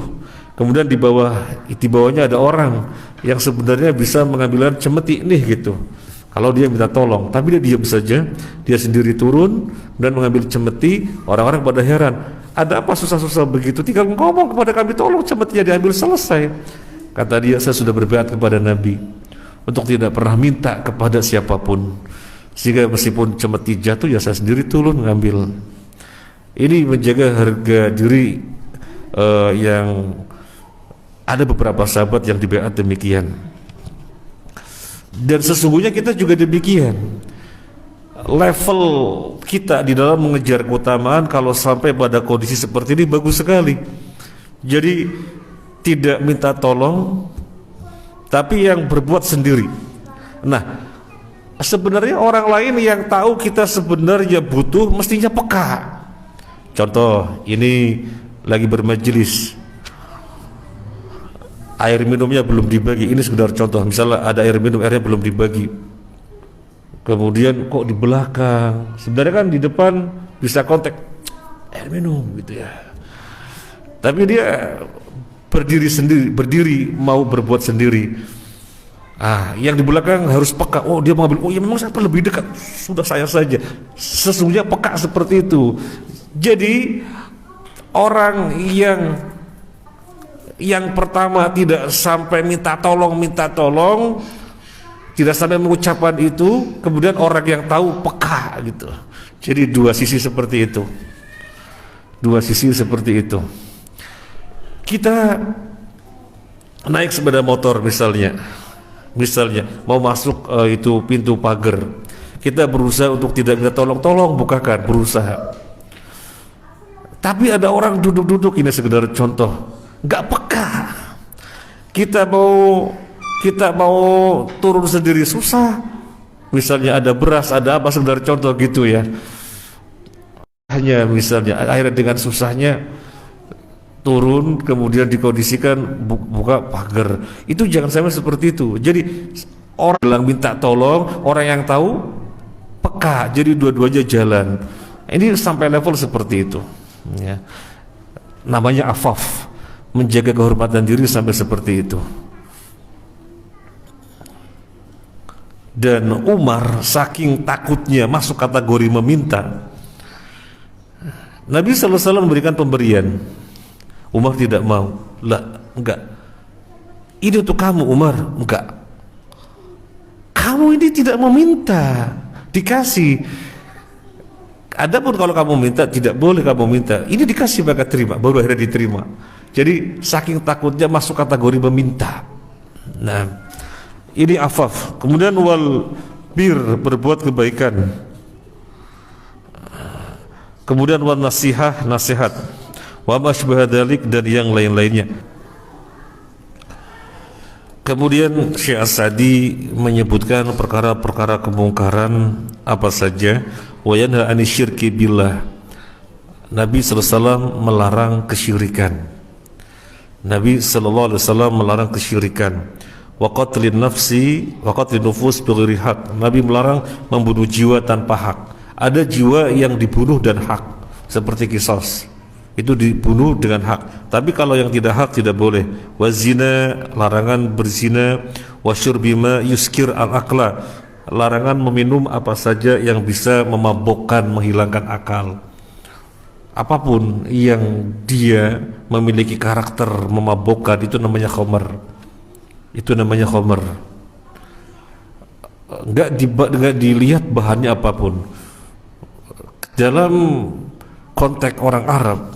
Speaker 1: Kemudian di bawahnya ada orang yang sebenarnya bisa mengambil cemeti nih gitu. Kalau dia minta tolong, tapi dia diam saja, dia sendiri turun dan mengambil cemeti. Orang-orang pada heran, ada apa susah-susah begitu? Tinggal ngomong kepada kami, tolong cemetinya diambil, selesai. Kata dia, saya sudah berbayat kepada Nabi untuk tidak pernah minta kepada siapapun, sehingga meskipun cemeti jatuh ya saya sendiri turun ngambil. Ini menjaga harga diri yang ada beberapa sahabat yang dibayat demikian. Dan sesungguhnya kita juga demikian. Level kita di dalam mengejar keutamaan kalau sampai pada kondisi seperti ini bagus sekali. Jadi tidak minta tolong, tapi yang berbuat sendiri. Nah, sebenarnya orang lain yang tahu kita sebenarnya butuh mestinya peka. Contoh, ini lagi bermajelis, air minumnya belum dibagi. Ini sekedar contoh, misalnya ada air minum, airnya belum dibagi, kemudian kok di belakang, sebenarnya kan di depan bisa kontak air minum gitu ya, tapi dia berdiri sendiri, berdiri mau berbuat sendiri. Yang di belakang harus peka. Oh, dia mengambil, oh ya memang saya lebih dekat, sudah saya saja. Sesungguhnya peka seperti itu. Jadi orang yang pertama tidak sampai minta tolong, tidak sampai mengucapkan itu, kemudian orang yang tahu peka gitu. Jadi dua sisi seperti itu. Kita naik sepeda motor misalnya mau masuk itu pintu pagar, kita berusaha untuk tidak minta tolong bukakan, berusaha. Tapi ada orang duduk-duduk, ini sekedar contoh, nggak peka. Kita mau turun sendiri susah, misalnya ada beras, ada apa, sekedar contoh gitu ya. Hanya misalnya akhirnya dengan susahnya turun, kemudian dikondisikan buka pagar. Itu jangan sampai seperti itu. Jadi orang bilang minta tolong, orang yang tahu peka, jadi dua-duanya jalan. Ini sampai level seperti itu ya. Namanya afaf, menjaga kehormatan diri sampai seperti itu. Dan Umar saking takutnya masuk kategori meminta, Nabi SAW memberikan pemberian. Umar tidak mau. Lah, enggak. Ini untuk kamu, Umar. Enggak. Kamu ini tidak meminta, dikasih. Adapun kalau kamu minta, tidak boleh kamu minta. Ini dikasih maka terima, baru akhirnya diterima. Jadi saking takutnya masuk kategori meminta. Nah, ini afaf. Kemudian wal bir, berbuat kebaikan. Kemudian wal nasihah, nasihat. Wa masybah dzalik, dan yang lain-lainnya. Kemudian Syekh As-Sa'di menyebutkan perkara-perkara kemungkaran apa saja. Wa yanha anisyirki billah. Nabi SAW melarang kesyirikan. Nabi SAW melarang kesyirikan. Wa qatlin nafsi wa qatlin nufus bighairi haq. Nabi melarang membunuh jiwa tanpa hak. Ada jiwa yang dibunuh dan hak, seperti kisos, itu dibunuh dengan hak. Tapi kalau yang tidak hak tidak boleh. Wa zina, larangan berzina. Wa syurbi ma yuskir al-aqla, larangan meminum apa saja yang bisa memabukkan, menghilangkan akal. Apapun yang dia memiliki karakter memabukkan, itu namanya khamar. Itu namanya khamar. Enggak dilihat bahannya apapun. Dalam konteks orang Arab,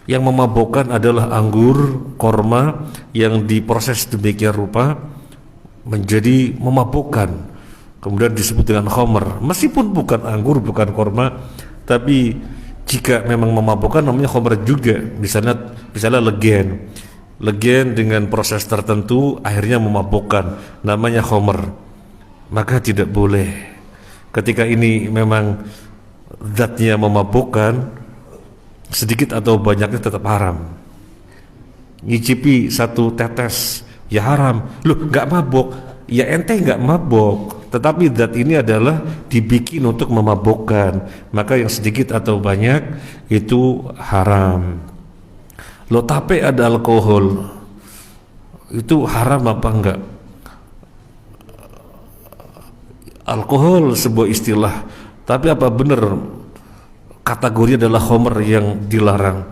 Speaker 1: yang memabukkan adalah anggur, korma yang diproses demikian rupa menjadi memabukkan, kemudian disebut dengan khamr. Meskipun bukan anggur, bukan korma, tapi jika memang memabukkan namanya khamr juga. Misalnya legen dengan proses tertentu akhirnya memabukkan, namanya khamr. Maka tidak boleh. Ketika ini memang zatnya memabukkan, sedikit atau banyaknya tetap haram. Nyicipi satu tetes ya haram. Loh, nggak mabuk? Ya ente nggak mabuk, tetapi zat ini adalah dibikin untuk memabukkan, maka yang sedikit atau banyak itu haram. Loh, tapi ada alkohol, itu haram apa enggak? Alkohol sebuah istilah, tapi apa benar kategori adalah homer yang dilarang.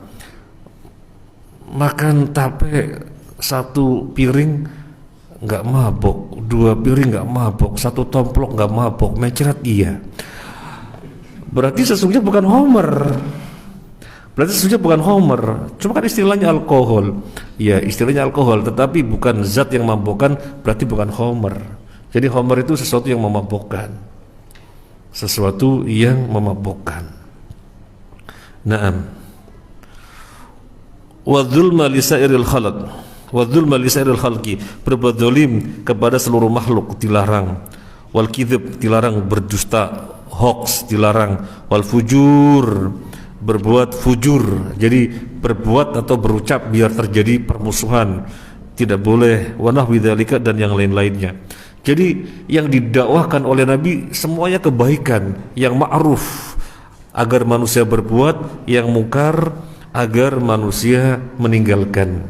Speaker 1: Makan tape 1 piring nggak mabok, 2 piring nggak mabok, 1 tomplok nggak mabok, mencret iya. Berarti sesungguhnya bukan homer. Cuma kan istilahnya alkohol. Ya, istilahnya alkohol, tetapi bukan zat yang memabukkan, berarti bukan homer. Jadi homer itu sesuatu yang memabukkan. Naam. Wa dzulma li sairil khalqi, berbuat zalim kepada seluruh makhluk dilarang. Wal kadzib, dilarang berdusta, hoax dilarang. Wal fujur, berbuat fujur, jadi berbuat atau berucap biar terjadi permusuhan, tidak boleh. Wa nahwi dzalika, dan yang lain-lainnya. Jadi yang didakwahkan oleh Nabi semuanya kebaikan, yang ma'ruf agar manusia berbuat, yang mungkar agar manusia meninggalkan.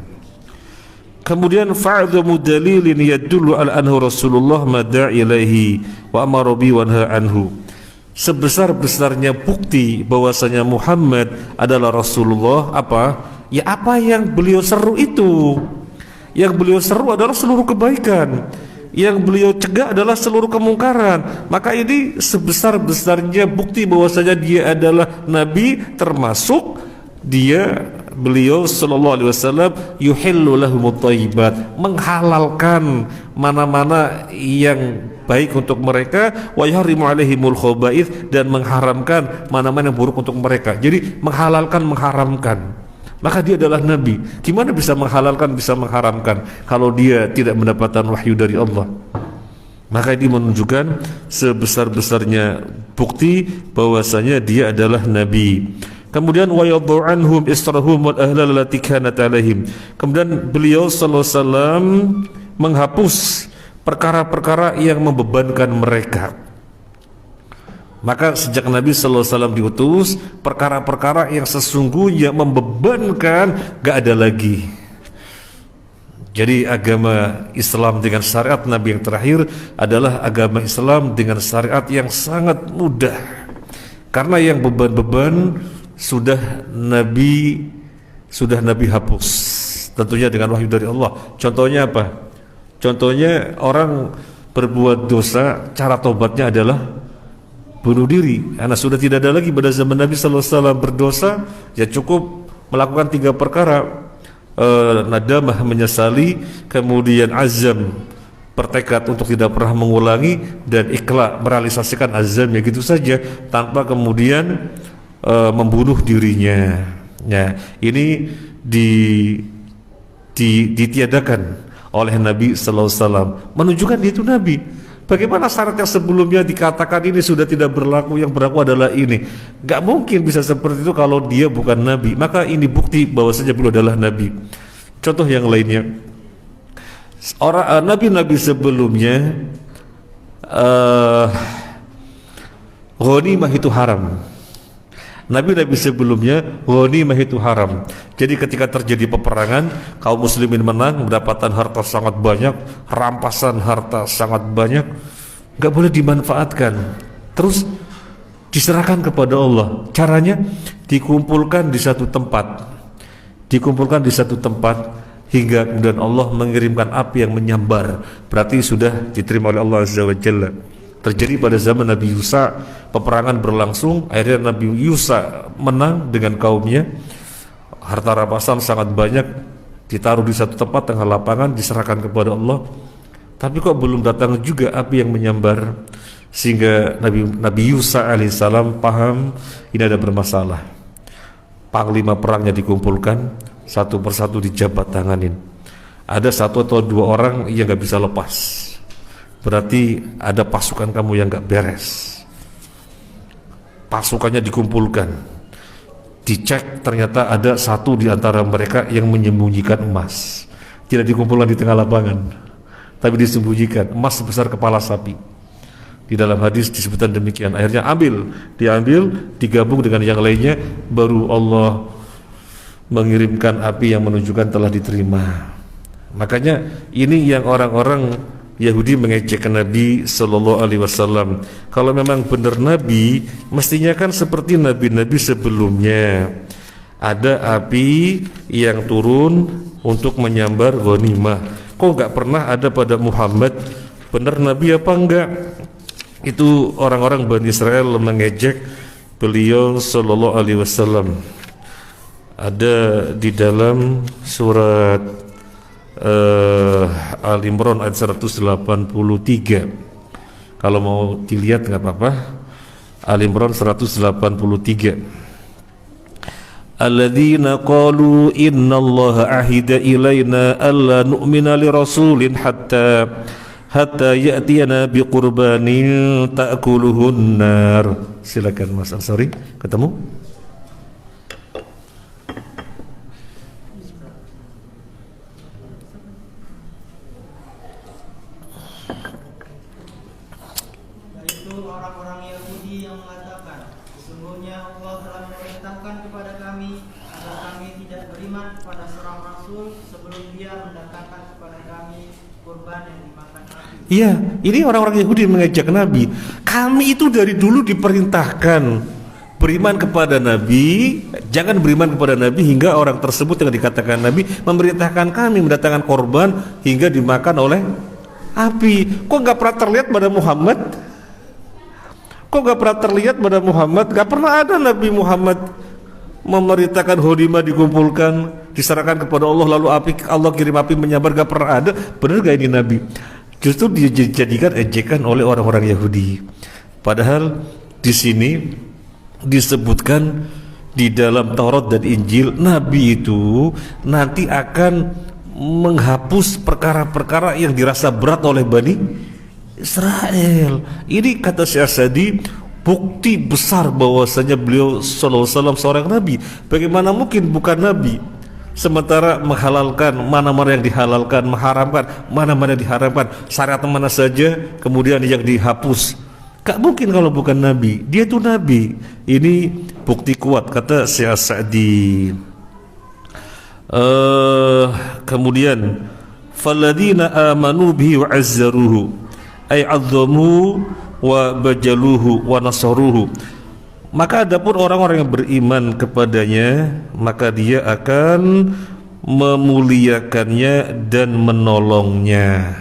Speaker 1: Kemudian fa'dhamu dalilin yadullu ala anhu Rasulullah mad'a ilaihi wa amara bi wa naha anhu. Sebesar-besarnya bukti bahwasanya Muhammad adalah Rasulullah, apa? Ya apa yang beliau seru itu. Yang beliau seru adalah seluruh kebaikan, yang beliau cegah adalah seluruh kemungkaran. Maka ini sebesar-besarnya bukti bahwasanya dia adalah Nabi, termasuk beliau sallallahu alaihi wasallam yuhillu lahumut thayyibat, menghalalkan mana-mana yang baik untuk mereka, wa yuharrimu alaihimul khaba'ith, dan mengharamkan mana-mana yang buruk untuk mereka. Jadi menghalalkan. Maka dia adalah Nabi. Gimana bisa menghalalkan, bisa mengharamkan kalau dia tidak mendapatkan wahyu dari Allah? Maka ini menunjukkan sebesar-besarnya bukti bahwasanya dia adalah Nabi. Kemudian wa yadhu anhum israhum wal ahlal lati kanat alaihim. Kemudian beliau sallallahu alaihi wasallam menghapus perkara-perkara yang membebankan mereka. Maka sejak Nabi sallallahu alaihi wasallam diutus, perkara-perkara yang sesungguhnya membebankan gak ada lagi. Jadi agama Islam dengan syariat Nabi yang terakhir adalah agama Islam dengan syariat yang sangat mudah. Karena yang beban-beban sudah Nabi hapus, tentunya dengan wahyu dari Allah. Contohnya apa? Contohnya orang berbuat dosa, cara tobatnya adalah bunuh diri. Karena sudah tidak ada lagi pada zaman Nabi sallallahu alaihi wasallam berdosa, ya cukup melakukan 3 perkara. Nadamah, menyesali, kemudian azam, bertekad untuk tidak pernah mengulangi, dan ikhla, merealisasikan azamnya gitu saja tanpa kemudian membunuh dirinya. Ya, ini ditiadakan oleh Nabi sallallahu alaihi wasallam, menunjukkan dia itu Nabi. Bagaimana syarat yang sebelumnya dikatakan ini sudah tidak berlaku, yang berlaku adalah ini? Gak mungkin bisa seperti itu kalau dia bukan Nabi. Maka ini bukti bahwasanya beliau adalah Nabi. Contoh yang lainnya, Nabi-Nabi sebelumnya ghanimah itu haram. Nabi-Nabi sebelumnya ghanimah itu haram. Jadi ketika terjadi peperangan, kaum muslimin menang, mendapatkan harta sangat banyak, rampasan harta sangat banyak, gak boleh dimanfaatkan, terus diserahkan kepada Allah. Caranya dikumpulkan di satu tempat, hingga kemudian Allah mengirimkan api yang menyambar. Berarti sudah diterima oleh Allah Azza wa Jalla. Terjadi pada zaman Nabi Yusa, peperangan berlangsung, akhirnya Nabi Yusa menang dengan kaumnya. Harta rampasan sangat banyak, ditaruh di satu tempat tengah lapangan, diserahkan kepada Allah. Tapi kok belum datang juga api yang menyambar, sehingga Nabi Yusa alaihissalam paham ini ada bermasalah. Panglima perangnya dikumpulkan, satu persatu dijabat tanganin. Ada 1 atau 2 orang yang gak bisa lepas, berarti ada pasukan kamu yang gak beres. Pasukannya dikumpulkan, dicek, ternyata ada 1 di antara mereka yang menyembunyikan emas. Tidak dikumpulkan di tengah lapangan, tapi disembunyikan, emas sebesar kepala sapi. Di dalam hadis disebutkan demikian. Akhirnya diambil, digabung dengan yang lainnya, baru Allah mengirimkan api yang menunjukkan telah diterima. Makanya ini yang orang-orang Yahudi mengejekkan Nabi Sallallahu Alaihi Wasallam. Kalau memang benar Nabi, mestinya kan seperti Nabi-Nabi sebelumnya, ada api yang turun untuk menyambar ghanimah. Kok nggak pernah ada pada Muhammad? Benar Nabi apa enggak? Itu orang-orang Bani Israel mengejek beliau Sallallahu Alaihi Wasallam. Ada di dalam surat Al-Imran ayat 183. Kalau mau dilihat nggak apa-apa. Al-Imran 183. Alladzina qalu innallaha ahida ilaina alla nu'mina lirasulin hatta ya'tiyana biqurbanin ta'kuluhun nar. Silakan Mas Ansari, ketemu?
Speaker 2: Yaitu orang-orang Yahudi yang mengatakan, sesungguhnya Allah telah memerintahkan kepada kami agar kami tidak beriman kepada seorang rasul sebelum dia mendatangkan kepada kami kurban yang dimakan api.
Speaker 1: Iya, ini orang-orang Yahudi mengajak Nabi. Kami itu dari dulu diperintahkan beriman kepada Nabi, jangan beriman kepada Nabi hingga orang tersebut yang dikatakan Nabi memerintahkan kami mendatangkan korban hingga dimakan oleh api. Kok nggak pernah terlihat pada Muhammad? Gak pernah ada Nabi Muhammad memerintahkan ghanimah dikumpulkan, diserahkan kepada Allah, lalu Allah kirim api menyambar. Gak pernah ada. Benar gak ini Nabi? Justru dijadikan ejekan oleh orang-orang Yahudi. Padahal di sini disebutkan di dalam Taurat dan Injil, Nabi itu nanti akan menghapus perkara-perkara yang dirasa berat oleh Bani Israel. Ini kata Syekh Sa'di, bukti besar bahwasanya beliau sallallahu alaihi wasallam seorang nabi. Bagaimana mungkin bukan nabi sementara menghalalkan mana-mana yang dihalalkan, mengharamkan mana-mana yang diharamkan, syariat mana saja kemudian yang dihapus. Gak mungkin kalau bukan nabi. Dia itu nabi. Ini bukti kuat kata Syekh Sa'di. Kemudian falladzina amanu bihi wa azzaruhu ay azzamu wa bajaluhu wa nasaruhu. Maka adapun orang-orang yang beriman kepadanya, maka dia akan memuliakannya dan menolongnya,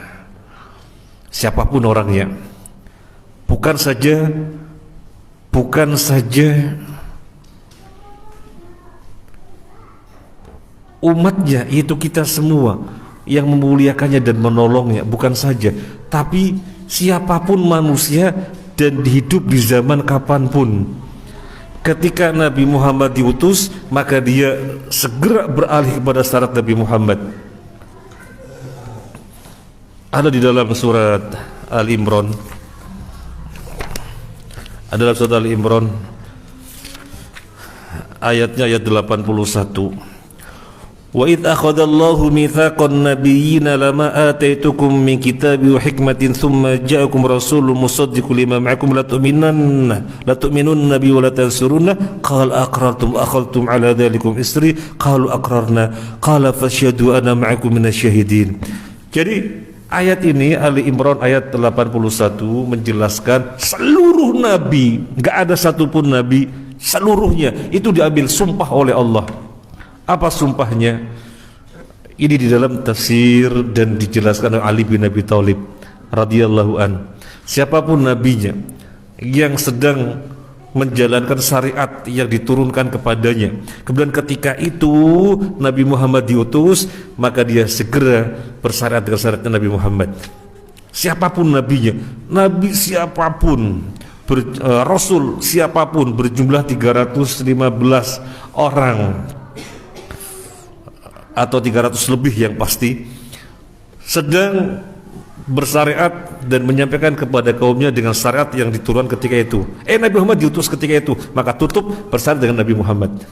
Speaker 1: siapapun orangnya. Bukan saja umatnya, yaitu kita semua yang memuliakannya dan menolongnya, bukan saja, tapi siapapun manusia dan hidup di zaman kapanpun. Ketika Nabi Muhammad diutus, maka dia segera beralih kepada syariat Nabi Muhammad. Ada di dalam surat Al-Imran. Adalah surat Al-Imran ayatnya ayat 81. Wa id akhadallahu mitsaqan nabiyyina lama ataitukum min kitabi wa hikmatin thumma ja'akum rasulun musaddiqun lima ma'akum la tu'minunna bi wa la tansurunna qala aqrartum akhadhtum ala dhalikum isri qalu aqrarna qala fashhadu ana ma'akum minasyahidin. Jadi ayat ini Ali Imran ayat 81 menjelaskan seluruh nabi, enggak ada satupun nabi, seluruhnya itu diambil sumpah oleh Allah. Apa sumpahnya? Ini di dalam tafsir dan dijelaskan oleh Ali bin Abi Thalib radhiyallahu an. Siapapun nabinya yang sedang menjalankan syariat yang diturunkan kepadanya, kemudian ketika itu Nabi Muhammad diutus, maka dia segera bersyariat dengan syariatnya Nabi Muhammad. Siapapun nabinya, nabi siapapun, rasul siapapun, berjumlah 315 orang atau 300 lebih yang pasti, sedang bersyariat dan menyampaikan kepada kaumnya dengan syariat yang diturunkan ketika itu. Nabi Muhammad diutus ketika itu, maka tutup bersyariat dengan Nabi Muhammad.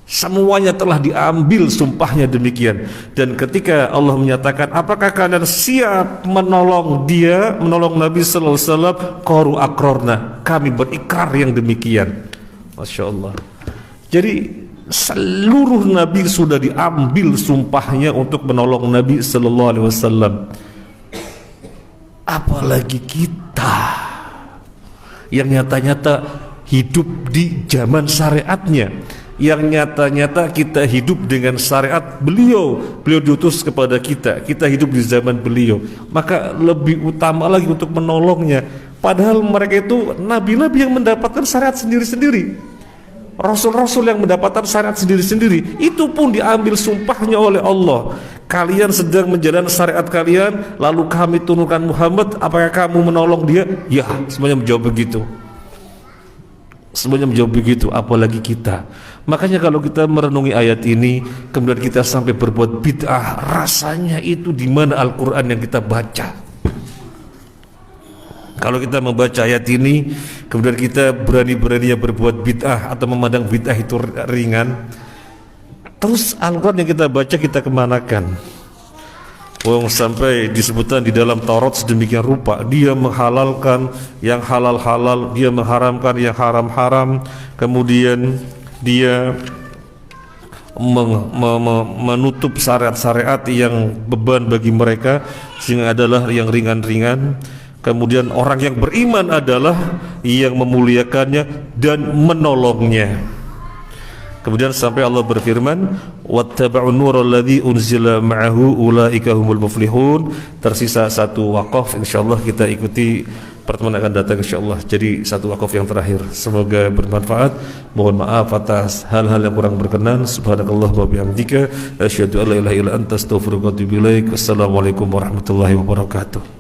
Speaker 1: Semuanya telah diambil sumpahnya demikian. Dan ketika Allah menyatakan, apakah kalian siap menolong dia, menolong Nabi sallallahu alaihi wasallam? Qalu aqrarna, kami berikrar yang demikian. Masya Allah. Jadi seluruh nabi sudah diambil sumpahnya untuk menolong Nabi sallallahu alaihi wasallam. apalagi kita yang nyata-nyata hidup di zaman syariatnya, yang nyata-nyata kita hidup dengan syariat beliau diutus kepada kita hidup di zaman beliau, maka lebih utama lagi untuk menolongnya. Padahal mereka itu nabi-nabi yang mendapatkan syariat sendiri-sendiri, rasul-rasul yang mendapatkan syariat sendiri-sendiri, itu pun diambil sumpahnya oleh Allah. Kalian sedang menjalankan syariat kalian, lalu kami turunkan Muhammad, apakah kamu menolong dia? Ya, semuanya menjawab begitu. Semuanya menjawab begitu, apalagi kita. Makanya kalau kita merenungi ayat ini, kemudian kita sampai berbuat bid'ah, rasanya itu di mana Al-Quran yang kita baca? Kalau kita membaca ayat ini, kemudian kita berani-beraninya berbuat bid'ah atau memandang bid'ah itu ringan, terus Al-Quran yang kita baca kita kemanakan? Sampai disebutkan di dalam Taurat sedemikian rupa, dia menghalalkan yang halal-halal, dia mengharamkan yang haram-haram, kemudian dia menutup syariat-syariat yang beban bagi mereka sehingga adalah yang ringan-ringan. Kemudian orang yang beriman adalah yang memuliakannya dan menolongnya. Kemudian sampai Allah berfirman, wattaba'un nural ladzi unzila ma'ahu ulaika humul muflihun. Tersisa satu wakaf, insyaallah kita ikuti pertemuan akan datang insyaallah. Jadi satu wakaf yang terakhir, semoga bermanfaat. Mohon maaf atas hal-hal yang kurang berkenan. Subhanakallah wa bihamdika asyhadu an la ilaha illa anta astaghfiruka wa atubu ilaik. Wassalamualaikum warahmatullahi wabarakatuh.